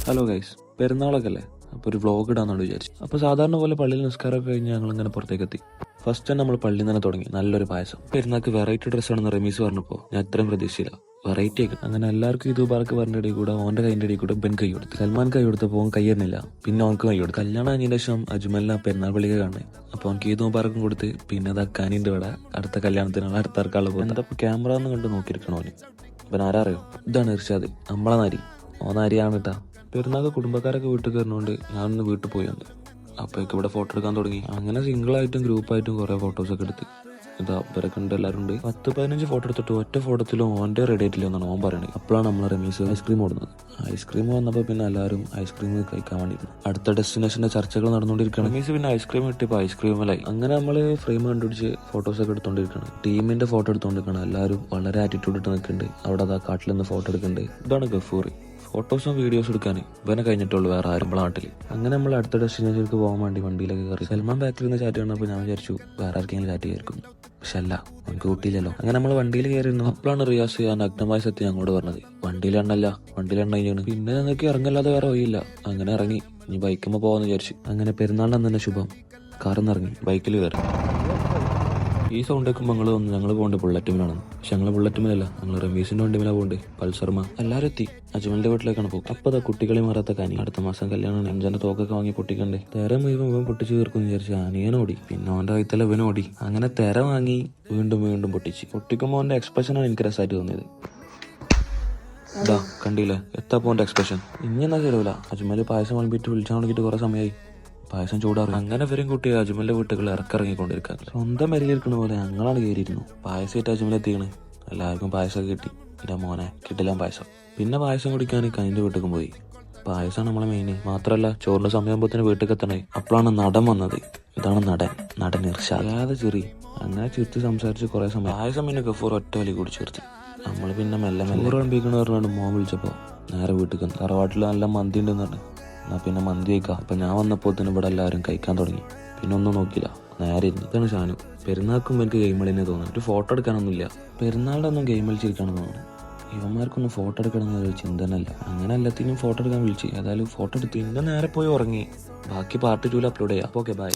Hello guys, പെരുന്നാളൊക്കെ അല്ലേ? അപ്പോൾ ഒരു വ്ളോഗ് ഇടാന്നാണ് വിചാരിച്ചു. അപ്പോൾ സാധാരണ പോലെ പള്ളിയിൽ നിസ്കാരമൊക്കെ കഴിഞ്ഞ് ഞങ്ങളിങ്ങനെ പുറത്തേക്ക് എത്തി. ഫസ്റ്റ് തന്നെ നമ്മൾ പള്ളിയിൽ തന്നെ തുടങ്ങി നല്ലൊരു പായസം. പെരുന്നാൾക്ക് വെറൈറ്റി ഡ്രസ്സാണെന്ന് റമീസ് പറഞ്ഞപ്പോൾ ഞാൻ ഇത്രയും പ്രതീക്ഷയില്ല. വെറൈറ്റി ഒക്കെ അങ്ങനെ എല്ലാവർക്കും ഇത് ബാർക്ക് പറഞ്ഞ ഇടയിൽ കൂടെ ഓൻ്റെ കൈൻ്റെ ഇടയിൽ കൂടെ ബെൻ കൈ കൊടുത്തു. സൽമാൻ കൈ കൊടുത്തപ്പോൾ ഓൻ കൈയിരുന്നില്ല, പിന്നെ ഓനക്ക് കൈ കൊടുത്തു. കല്യാണം കഴിഞ്ഞതിന് ശേഷം അജ്മലിനെ പെരുന്നാൾ പള്ളിക്ക് കാണുന്നത്. അപ്പോൾ ഓനക്ക് ഈദ് മുബാറക്കും കൊടുത്ത് പിന്നെ അത് അക്കാനിൻ്റെ ഇവിടെ അടുത്ത കല്യാണത്തിനാണ് അടുത്ത ആർക്കാളെ പോകുന്നത്. എന്താ ക്യാമറ എന്ന് കണ്ട് നോക്കിയിരിക്കണോ ഓന്. അപ്പം ആരാ അറിയോ? ഇതാണ് ഇർഷാദ്, നമ്മളെ നാരി. ഓനാരിയാണ് കേട്ടാ. പെരുന്നാൾ കുടുംബക്കാരൊക്കെ വീട്ടിൽ കയറുന്നതുകൊണ്ട് ഞാനൊന്ന് വീട്ടിൽ പോയി വന്നു. അപ്പോഴേക്ക് ഇവിടെ ഫോട്ടോ എടുക്കാൻ തുടങ്ങി. അങ്ങനെ സിംഗിളായിട്ടും ഗ്രൂപ്പായിട്ടും കുറേ ഫോട്ടോസൊക്കെ എടുത്ത് ഇതാ ഇവരൊക്കെ ഉണ്ട്, എല്ലാവരും ഉണ്ട്. 10-15 ഫോട്ടോ എടുത്തിട്ട് ഒറ്റ ഫോട്ടോത്തിലും ഓൻ്റെ റെഡി ആയിട്ടില്ല എന്നാണ് ഓൻ പറയുന്നത്. അപ്പോഴാണ് നമ്മളെ റമീസ് ഐസ്ക്രീം ഓടുന്നത്. ഐസ്ക്രീം വന്നപ്പോൾ പിന്നെ എല്ലാവരും ഐസ്ക്രീം കഴിക്കാൻ വേണ്ടിയിരുന്നു. അടുത്ത ഡെസ്റ്റിനേഷൻ്റെ ചർച്ചകൾ നടന്നുകൊണ്ടിരിക്കുകയാണ്. റമീസ് പിന്നെ ഐസ്ക്രീം കിട്ടിയപ്പോൾ ഐസ്ക്രീമിലായി. അങ്ങനെ നമ്മൾ ഫ്രെയിം കണ്ടുപിടിച്ച് ഫോട്ടോസൊക്കെ എടുത്തുകൊണ്ടിരിക്കുകയാണ്. ടീമിൻ്റെ ഫോട്ടോ എടുത്തുകൊണ്ടിരിക്കുകയാണ്. എല്ലാവരും വളരെ ആറ്റിറ്റ്യൂഡ് ഇട്ട് നിൽക്കുന്നുണ്ട്. അവിടെ അതാ കാട്ടിൽ നിന്ന് ഫോട്ടോ എടുക്കുന്നുണ്ട്. ഇതാണ് ഗഫൂർ. ഫോട്ടോസും വീഡിയോസും എടുക്കാൻ ഇവനെ കഴിഞ്ഞിട്ടുള്ളൂ വേറെ ആരും നാട്ടിൽ. അങ്ങനെ നമ്മൾ അടുത്ത ഡെസ്റ്റിനേഷനിലേക്ക് പോകാൻ വേണ്ടി വണ്ടിയിലൊക്കെ കയറി. സൽമാൻ ബാക്കിൽ നിന്ന് ചാറ്റ് കണ്ടപ്പോൾ ഞാൻ വിചാരിച്ചു വേറെ ആർക്കെങ്കിലും ചാറ്റ് ചെയ്യായിരിക്കും. പക്ഷെ അല്ല, നമുക്ക് കൂട്ടിയില്ലല്ലോ. അങ്ങനെ നമ്മൾ വണ്ടിയിൽ കയറിയിരുന്നു. അപ്പോഴാണ് റിയാസ് ആ നഗ്നമായ സത്യം ഞങ്ങളോട് പറഞ്ഞത്. വണ്ടിയിലെണ്ണല്ല, വണ്ടിയിലെണ്ണയാണ്. പിന്നെ ഞങ്ങൾക്ക് ഇറങ്ങല്ലാതെ വേറെ വഴിയില്ല. അങ്ങനെ ഇറങ്ങി. ഇനി ബൈക്കുമ്പോൾ പോകാമെന്ന് വിചാരിച്ചു. അങ്ങനെ പെരുന്നാളിന് തന്നെ ശുഭം കാറിൽ ഇറങ്ങി ബൈക്കിൽ കയറി. ഈ സൗണ്ട് കേൾക്കുമ്പോൾ ഞങ്ങൾ പോകേണ്ട ബുള്ളറ്റുമിലാണ്. പക്ഷെ ഞങ്ങൾ ബുള്ളറ്റുമിലല്ല, ഞങ്ങൾ റമീസിന്റെ വണ്ടിമിലാണ് പോകേണ്ടത്. പൾസർമ. എല്ലാവരും എത്തി. അജ്മലിന്റെ വീട്ടിലേക്കാണ് പോകും. അപ്പോൾ അതാ കുട്ടികളെ മാറാത്ത കാനി. അടുത്ത മാസം കല്യാണം. അഞ്ചാന്റെ തോക്കൊക്കെ വാങ്ങി പൊട്ടിക്കണ്ടേ. തെര മുഴുവൻ ഇവൻ പൊട്ടിച്ച് തീർക്കുമെന്ന് വിചാരിച്ചു അനിയനോടി. പിന്നെ അവന്റെ വൈത്തല ഇവനോടി. അങ്ങനെ തെര വാങ്ങി വീണ്ടും വീണ്ടും പൊട്ടിച്ച്. പൊട്ടിക്കുമ്പോൾ അവന്റെ എക്സ്പ്രഷനാണ് എനിക്ക് രസമായിട്ട് തോന്നിയത്. ഇതാ കണ്ടില്ലേ എത്താപ്പോ അവന്റെ എക്സ്പ്രഷൻ. ഇനി എന്നാ ശരിയല്ല. അജ്മല് പായസം വിളമ്പിട്ട് വിളിച്ചാൽ തുടങ്ങിയിട്ട് കുറെ സമയമായി. പായസം ചൂടാറും. അങ്ങനെ വരും കുട്ടി അജ്മലിന്റെ വീട്ടുകൾ ഇറക്കിറങ്ങിക്കൊണ്ടിരിക്കാൻ. സ്വന്തം മരിയിരിക്കണ പോലെ ഞങ്ങളാണ് കയറിയിരുന്നു. പായസമായിട്ട് അജ്മൽ എത്തിക്കണ്. എല്ലാവർക്കും പായസമൊക്കെ കിട്ടി. എൻ്റെ മോനെ കിട്ടില്ല പായസം. പിന്നെ പായസം കുടിക്കാൻ കനിന്റെ വീട്ടിലും പോയി. പായസമാണ് നമ്മളെ മെയിൻ. മാത്രമല്ല ചോറിന്റെ സമയമാകുമ്പോഴത്തേന് വീട്ടിൽ എത്തണേ. അപ്പോഴാണ് നടൻ വന്നത്. ഇതാണ് നടൻ ഇർഷാദ്. അല്ലാതെ ചെറി. അങ്ങനെ ചിരിച്ച് സംസാരിച്ച് കുറെ സമയം. പായസം പിന്നെ ഗഫൂർ ഒറ്റ വലി കൂടി ചേർത്ത്. നമ്മൾ പിന്നെ മെല്ലെ വിളമ്പിക്കണെന്ന് പറഞ്ഞാണ് മോൻ വിളിച്ചപ്പോൾ നേരെ വീട്ടിൽ വന്നു. തറവാട്ടിൽ നല്ല മന്തി ഉണ്ടെന്ന് പറഞ്ഞു. എന്നാൽ പിന്നെ മന്തി കഴിക്കാം. അപ്പം ഞാൻ വന്നപ്പോൾ തന്നെ ഇവിടെ എല്ലാവരും കഴിക്കാൻ തുടങ്ങി. പിന്നെ ഒന്നും നോക്കില്ല, നേരെ ഇരുന്നു. ഇതാണ് ഷാനു. പെരുന്നാൾക്കും എനിക്ക് ഗെയിം കളിനെ തോന്നുന്നു. ഒരു ഫോട്ടോ എടുക്കാനൊന്നുമില്ല. പെരുന്നാളിൻ്റെ ഒന്നും ഗെയിം കളിച്ചിരിക്കാണെന്ന് തോന്നുന്നു. ഇവന്മാർക്കൊന്നും ഫോട്ടോ എടുക്കണം എന്നൊരു ചിന്ത തന്നെയല്ല. അങ്ങനെ എല്ലാത്തിനും ഫോട്ടോ എടുക്കാൻ വിളിച്ചു. ഏതായാലും ഫോട്ടോ എടുത്ത് പിന്നെ നേരെ പോയി ഉറങ്ങി. ബാക്കി പാർട്ട് 2 അപ്ലോഡ് ചെയ്യാം. Okay bye.